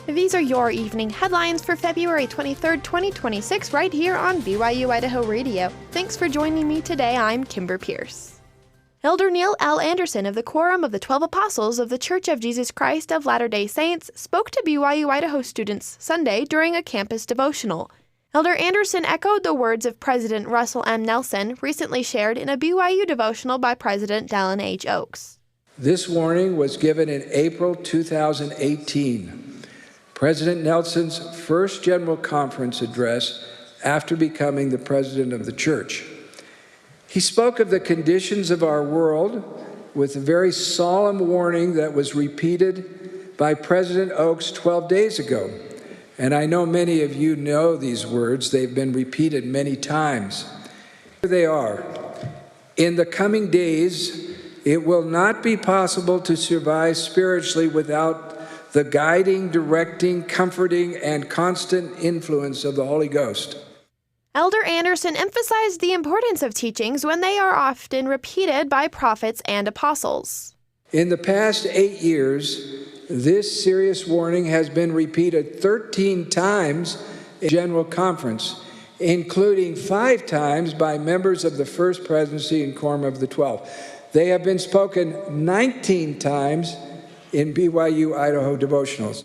These are your evening headlines for February 23rd, 2026, right here on BYU-Idaho Radio. Thanks for joining me today. I'm Kimber Pierce. Elder Neil L. Anderson of the Quorum of the 12 Apostles of the Church of Jesus Christ of Latter-day Saints spoke to BYU-Idaho students Sunday during a campus devotional. Elder Anderson echoed the words of President Russell M. Nelson, recently shared in a BYU devotional by President Dallin H. Oaks. This warning was given in April 2018, President Nelson's first General Conference address after becoming the president of the church. He spoke of the conditions of our world with a very solemn warning that was repeated by President Oaks 12 days ago. And I know many of you know these words. They've been repeated many times. Here they are. In the coming days, it will not be possible to survive spiritually without the guiding, directing, comforting, and constant influence of the Holy Ghost. Elder Anderson emphasized the importance of teachings when they are often repeated by prophets and apostles. In the past 8 years, this serious warning has been repeated 13 times in General Conference, including 5 times by members of the First Presidency and Quorum of the 12. They have been spoken 19 times in BYU-Idaho devotionals.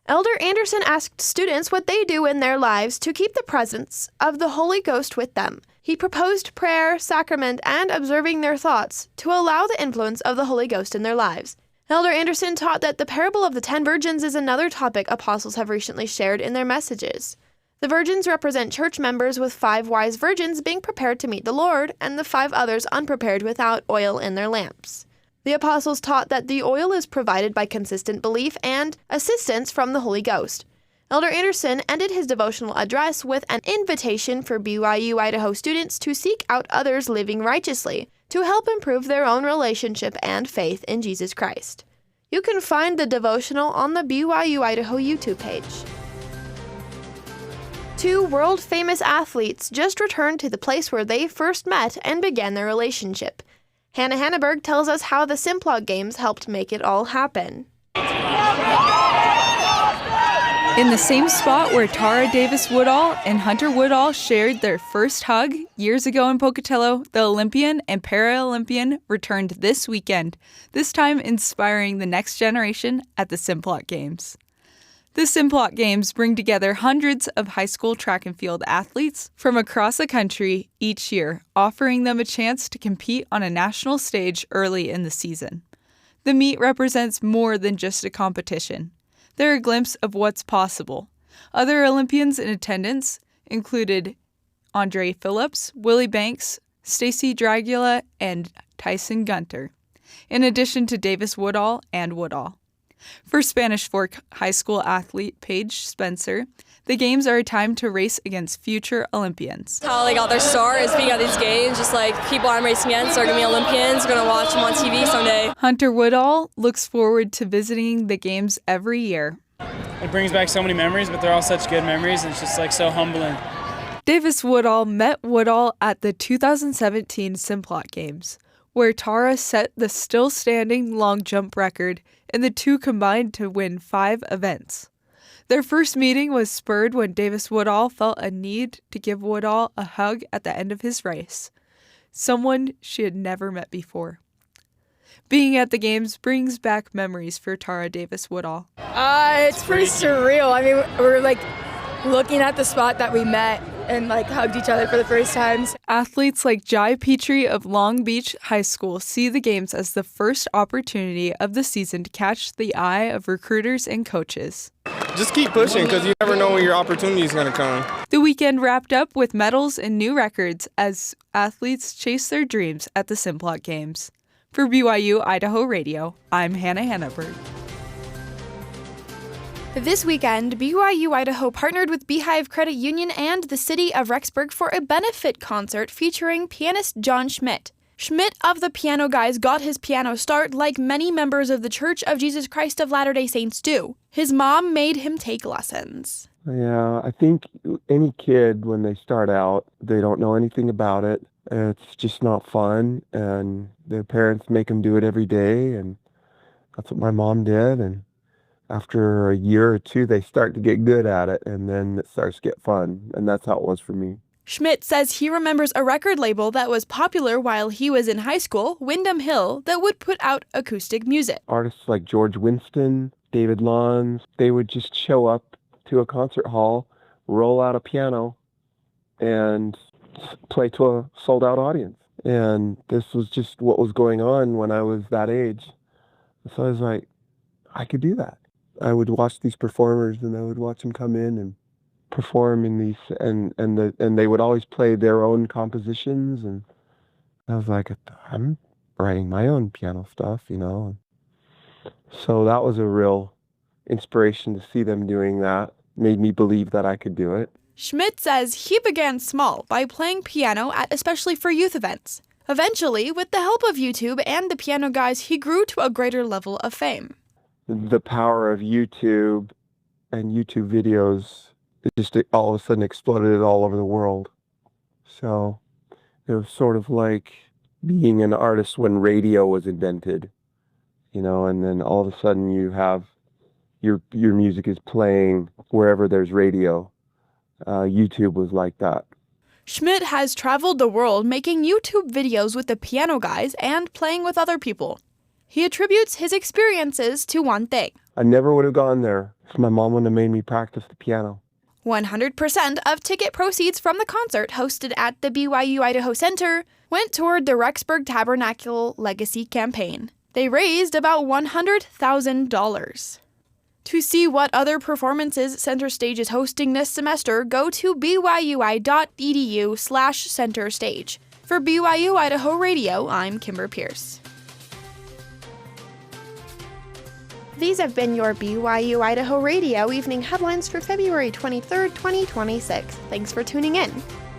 Elder Anderson asked students what they do in their lives to keep the presence of the Holy Ghost with them. He proposed prayer, sacrament, and observing their thoughts to allow the influence of the Holy Ghost in their lives. Elder Anderson taught that the parable of the 10 virgins is another topic apostles have recently shared in their messages. The virgins represent church members, with 5 wise virgins being prepared to meet the Lord, and the 5 others unprepared without oil in their lamps. The apostles taught that the oil is provided by consistent belief and assistance from the Holy Ghost. Elder Anderson ended his devotional address with an invitation for BYU-Idaho students to seek out others living righteously to help improve their own relationship and faith in Jesus Christ. You can find the devotional on the BYU-Idaho YouTube page. 2 world-famous athletes just returned to the place where they first met and began their relationship. Hannah Hanneberg tells us how the Simplot Games helped make it all happen. In the same spot where Tara Davis Woodall and Hunter Woodall shared their first hug years ago in Pocatello, the Olympian and Paralympian returned this weekend, this time inspiring the next generation at the Simplot Games. The Simplot Games bring together hundreds of high school track and field athletes from across the country each year, offering them a chance to compete on a national stage early in the season. The meet represents more than just a competition. They're a glimpse of what's possible. Other Olympians in attendance included Andre Phillips, Willie Banks, Stacy Dragula, and Tyson Gunter, in addition to Davis Woodall and Woodall. For Spanish Fork high school athlete Paige Spencer, the games are a time to race against future Olympians. How they got their start is being at these games, just like people I'm racing against are going to be Olympians, going to watch them on TV someday. Hunter Woodall looks forward to visiting the games every year. It brings back so many memories, but they're all such good memories, and it's just like so humbling. Davis Woodall met Woodall at the 2017 Simplot Games, where Tara set the still-standing long jump record, and the two combined to win 5 events. Their first meeting was spurred when Davis Woodall felt a need to give Woodall a hug at the end of his race, someone she had never met before. Being at the games brings back memories for Tara Davis Woodall. It's pretty surreal. I mean, we're like looking at the spot that we met and like hugged each other for the first times. Athletes like Jai Petrie of Long Beach High School see the games as the first opportunity of the season to catch the eye of recruiters and coaches. Just keep pushing, because you never know when your opportunity is going to come. The weekend wrapped up with medals and new records as athletes chase their dreams at the Simplot Games. For BYU-Idaho Radio, I'm Hannah Hanneberg. This weekend, BYU-Idaho partnered with Beehive Credit Union and the city of Rexburg for a benefit concert featuring pianist Jon Schmidt. Schmidt of the Piano Guys got his piano start like many members of the Church of Jesus Christ of Latter-day Saints do. His mom made him take lessons. Yeah, I think any kid, when they start out, they don't know anything about it. It's just not fun, and their parents make them do it every day, and that's what my mom did, and after a year or two, they start to get good at it, and then it starts to get fun. And that's how it was for me. Schmidt says he remembers a record label that was popular while he was in high school, Windham Hill, that would put out acoustic music. Artists like George Winston, David Lawns, they would just show up to a concert hall, roll out a piano, and play to a sold-out audience. And this was just what was going on when I was that age. So I was like, I could do that. I would watch these performers, and I would watch them come in and perform in these, and they would always play their own compositions. And I was like, I'm writing my own piano stuff, you know. So that was a real inspiration to see them doing that. Made me believe that I could do it. Schmidt says he began small by playing piano at especially for youth events. Eventually, with the help of YouTube and the piano guys, he grew to a greater level of fame. The power of YouTube and YouTube videos, it just all of a sudden exploded all over the world. So it was sort of like being an artist when radio was invented, you know, and then all of a sudden you have your music is playing wherever there's radio. YouTube was like that. Schmidt has traveled the world making YouTube videos with the piano guys and playing with other people. He attributes his experiences to one thing. I never would have gone there if my mom wouldn't have made me practice the piano. 100% of ticket proceeds from the concert hosted at the BYU-Idaho Center went toward the Rexburg Tabernacle Legacy Campaign. They raised about $100,000. To see what other performances Center Stage is hosting this semester, go to byui.edu/Center Stage. For BYU-Idaho Radio, I'm Kimber Pierce. These have been your BYU-Idaho Radio evening headlines for February 23rd, 2026. Thanks for tuning in.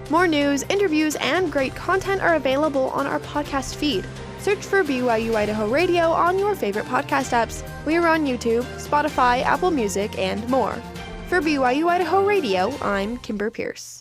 More news, interviews, and great content are available on our podcast feed. Search for BYU-Idaho Radio on your favorite podcast apps. We are on YouTube, Spotify, Apple Music, and more. For BYU-Idaho Radio, I'm Kimber Pierce.